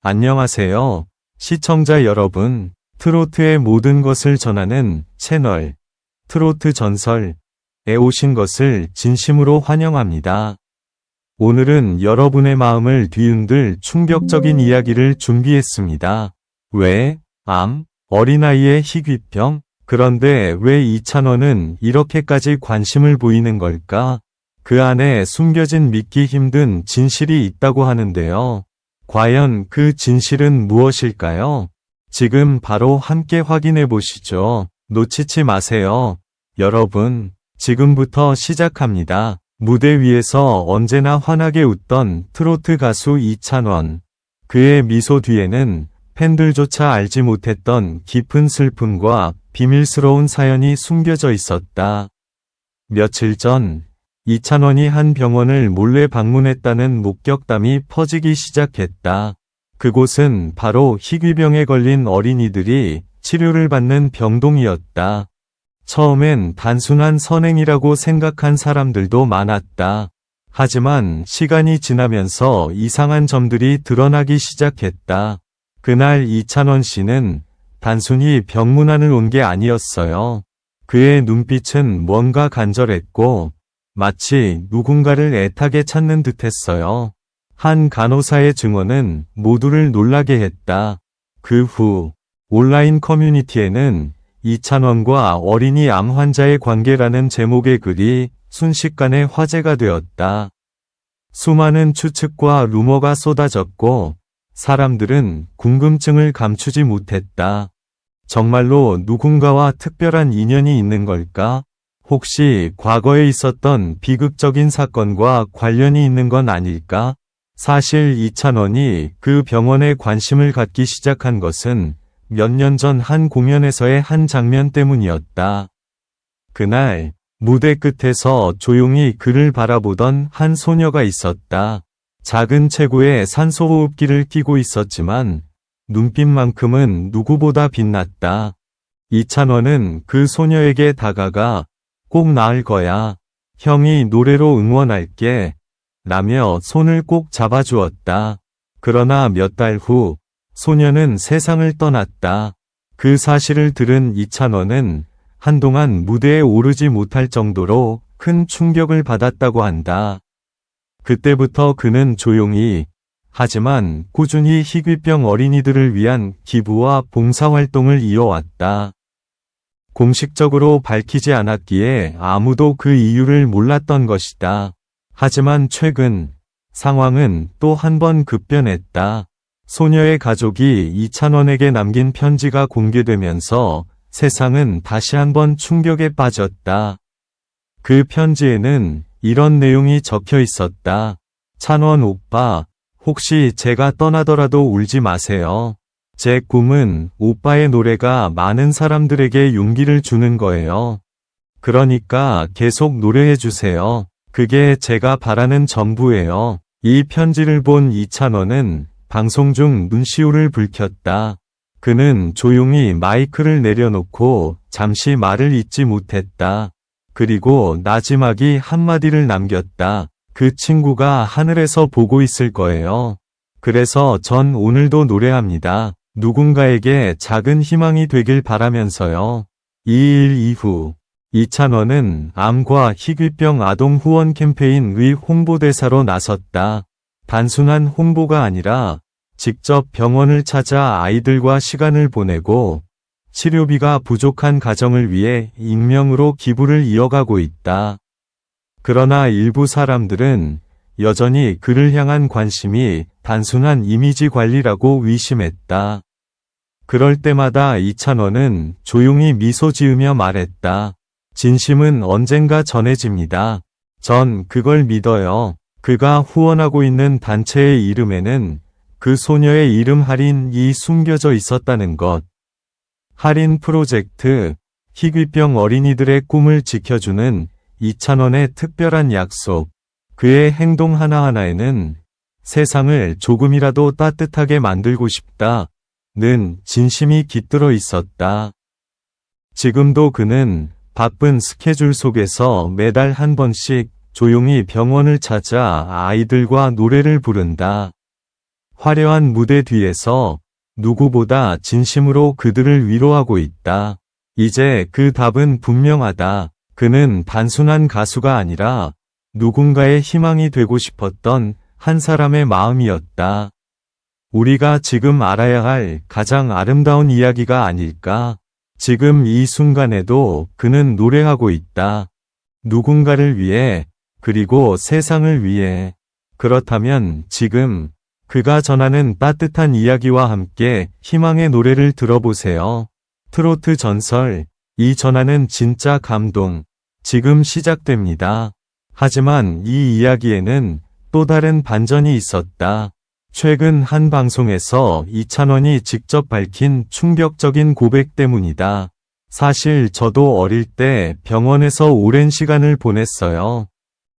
안녕하세요. 시청자 여러분, 트로트의 모든 것을 전하는 채널, 트로트 전설에 오신 것을 진심으로 환영합니다. 오늘은 여러분의 마음을 뒤흔들 충격적인 이야기를 준비했습니다. 왜? 어린아이의 희귀병? 그런데 왜 이찬원은 이렇게까지 관심을 보이는 걸까? 그 안에 숨겨진 믿기 힘든 진실이 있다고 하는데요. 과연 그 진실은 무엇일까요? 지금 바로 함께 확인해 보시죠. 놓치지 마세요. 여러분, 지금부터 시작합니다. 무대 위에서 언제나 환하게 웃던 트로트 가수 이찬원. 그의 미소 뒤에는 팬들조차 알지 못했던 깊은 슬픔과 비밀스러운 사연이 숨겨져 있었다. 며칠 전 이찬원이 한 병원을 몰래 방문했다는 목격담이 퍼지기 시작했다. 그곳은 바로 희귀병에 걸린 어린이들이 치료를 받는 병동이었다. 처음엔 단순한 선행이라고 생각한 사람들도 많았다. 하지만 시간이 지나면서 이상한 점들이 드러나기 시작했다. 그날 이찬원 씨는 단순히 병문안을 온 게 아니었어요. 그의 눈빛은 뭔가 간절했고 마치 누군가를 애타게 찾는 듯했어요. 한 간호사의 증언은 모두를 놀라게 했다. 그 후 온라인 커뮤니티에는 이찬원과 어린이 암 환자의 관계라는 제목의 글이 순식간에 화제가 되었다. 수많은 추측과 루머가 쏟아졌고 사람들은 궁금증을 감추지 못했다. 정말로 누군가와 특별한 인연이 있는 걸까? 혹시 과거에 있었던 비극적인 사건과 관련이 있는 건 아닐까? 사실 이찬원이 그 병원에 관심을 갖기 시작한 것은 몇 년 전 한 공연에서의 한 장면 때문이었다. 그날 무대 끝에서 조용히 그를 바라보던 한 소녀가 있었다. 작은 체구에 산소호흡기를 끼고 있었지만 눈빛만큼은 누구보다 빛났다. 이찬원은 그 소녀에게 다가가 꼭 나을 거야. 형이 노래로 응원할게. 라며 손을 꼭 잡아주었다. 그러나 몇 달 후 소녀는 세상을 떠났다. 그 사실을 들은 이찬원은 한동안 무대에 오르지 못할 정도로 큰 충격을 받았다고 한다. 그때부터 그는 조용히 하지만 꾸준히 희귀병 어린이들을 위한 기부와 봉사활동을 이어왔다. 공식적으로 밝히지 않았기에 아무도 그 이유를 몰랐던 것이다. 하지만 최근 상황은 또 한 번 급변했다. 소녀의 가족이 이찬원에게 남긴 편지가 공개되면서 세상은 다시 한번 충격에 빠졌다. 그 편지에는 이런 내용이 적혀 있었다. 찬원 오빠, 혹시 제가 떠나더라도 울지 마세요. 제 꿈은 오빠의 노래가 많은 사람들에게 용기를 주는 거예요. 그러니까 계속 노래해주세요. 그게 제가 바라는 전부예요. 이 편지를 본 이찬원은 방송 중 눈시울을 붉혔다. 그는 조용히 마이크를 내려놓고 잠시 말을 잇지 못했다. 그리고 나지막이 한마디를 남겼다. 그 친구가 하늘에서 보고 있을 거예요. 그래서 전 오늘도 노래합니다. 누군가에게 작은 희망이 되길 바라면서요. 2일 이후 이찬원은 암과 희귀병 아동 후원 캠페인의 홍보대사로 나섰다. 단순한 홍보가 아니라 직접 병원을 찾아 아이들과 시간을 보내고 치료비가 부족한 가정을 위해 익명으로 기부를 이어가고 있다. 그러나 일부 사람들은 여전히 그를 향한 관심이 단순한 이미지 관리라고 의심했다. 그럴 때마다 이찬원은 조용히 미소 지으며 말했다. 진심은 언젠가 전해집니다. 전 그걸 믿어요. 그가 후원하고 있는 단체의 이름에는 그 소녀의 이름 할인이 숨겨져 있었다는 것. 할인 프로젝트, 희귀병 어린이들의 꿈을 지켜주는 이찬원의 특별한 약속. 그의 행동 하나하나에는 세상을 조금이라도 따뜻하게 만들고 싶다. 는 진심이 깃들어 있었다. 지금도 그는 바쁜 스케줄 속에서 매달 한 번씩 조용히 병원을 찾아 아이들과 노래를 부른다. 화려한 무대 뒤에서 누구보다 진심으로 그들을 위로하고 있다. 이제 그 답은 분명하다. 그는 단순한 가수가 아니라 누군가의 희망이 되고 싶었던 한 사람의 마음이었다. 우리가 지금 알아야 할 가장 아름다운 이야기가 아닐까? 지금 이 순간에도 그는 노래하고 있다. 누군가를 위해, 그리고 세상을 위해. 그렇다면 지금 그가 전하는 따뜻한 이야기와 함께 희망의 노래를 들어보세요. 트로트 전설, 이 전하는 진짜 감동. 지금 시작됩니다. 하지만 이 이야기에는 또 다른 반전이 있었다. 최근 한 방송에서 이찬원이 직접 밝힌 충격적인 고백 때문이다. 사실 저도 어릴 때 병원에서 오랜 시간을 보냈어요.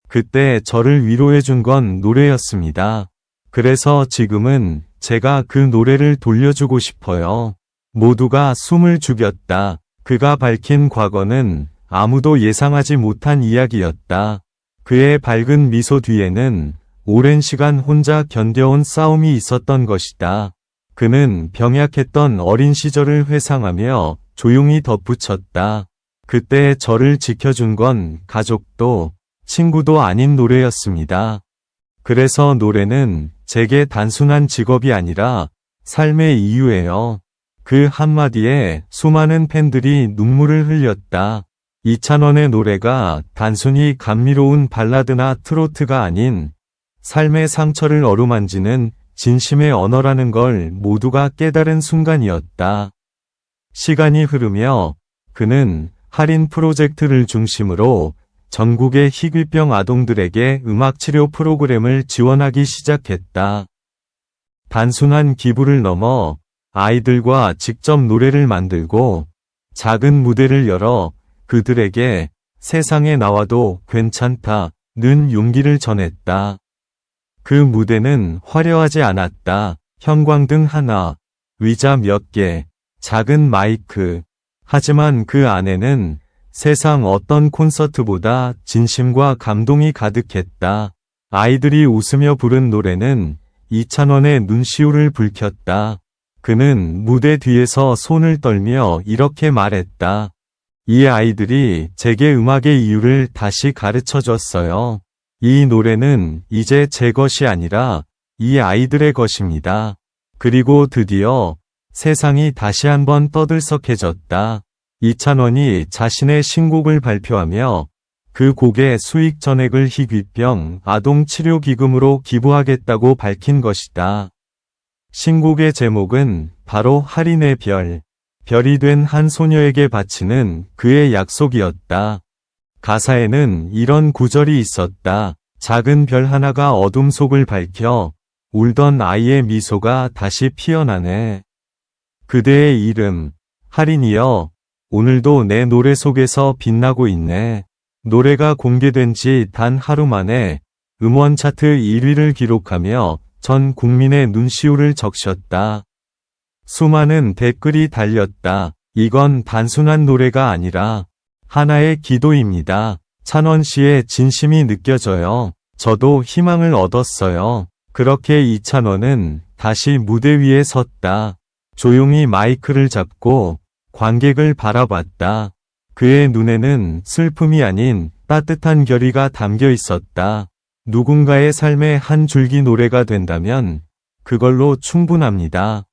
그때 저를 위로해준 건 노래였습니다. 그래서 지금은 제가 그 노래를 돌려주고 싶어요. 모두가 숨을 죽였다. 그가 밝힌 과거는 아무도 예상하지 못한 이야기였다. 그의 밝은 미소 뒤에는 오랜 시간 혼자 견뎌온 싸움이 있었던 것이다. 그는 병약했던 어린 시절을 회상하며 조용히 덧붙였다. 그때 저를 지켜준 건 가족도 친구도 아닌 노래였습니다. 그래서 노래는 제게 단순한 직업이 아니라 삶의 이유예요. 그 한마디에 수많은 팬들이 눈물을 흘렸다. 이찬원의 노래가 단순히 감미로운 발라드나 트로트가 아닌 삶의 상처를 어루만지는 진심의 언어라는 걸 모두가 깨달은 순간이었다. 시간이 흐르며 그는 할인 프로젝트를 중심으로 전국의 희귀병 아동들에게 음악치료 프로그램을 지원하기 시작했다. 단순한 기부를 넘어 아이들과 직접 노래를 만들고 작은 무대를 열어 그들에게 세상에 나와도 괜찮다는 용기를 전했다. 그 무대는 화려하지 않았다. 형광등 하나, 의자 몇 개, 작은 마이크. 하지만 그 안에는 세상 어떤 콘서트보다 진심과 감동이 가득했다. 아이들이 웃으며 부른 노래는 이찬원의 눈시울을 붉혔다. 그는 무대 뒤에서 손을 떨며 이렇게 말했다. 이 아이들이 제게 음악의 이유를 다시 가르쳐 줬어요. 이 노래는 이제 제 것이 아니라 이 아이들의 것입니다. 그리고 드디어 세상이 다시 한번 떠들썩해졌다. 이찬원이 자신의 신곡을 발표하며 그 곡의 수익 전액을 희귀병 아동 치료 기금으로 기부하겠다고 밝힌 것이다. 신곡의 제목은 바로 할인의 별. 별이 된 한 소녀에게 바치는 그의 약속이었다. 가사에는 이런 구절이 있었다. 작은 별 하나가 어둠 속을 밝혀 울던 아이의 미소가 다시 피어나네. 그대의 이름, 할인이여, 오늘도 내 노래 속에서 빛나고 있네. 노래가 공개된 지 단 하루 만에 음원 차트 1위를 기록하며 전 국민의 눈시울을 적셨다. 수많은 댓글이 달렸다. 이건 단순한 노래가 아니라 하나의 기도입니다. 찬원 씨의 진심이 느껴져요. 저도 희망을 얻었어요. 그렇게 이찬원은 다시 무대 위에 섰다. 조용히 마이크를 잡고 관객을 바라봤다. 그의 눈에는 슬픔이 아닌 따뜻한 결의가 담겨 있었다. 누군가의 삶의 한 줄기 노래가 된다면 그걸로 충분합니다.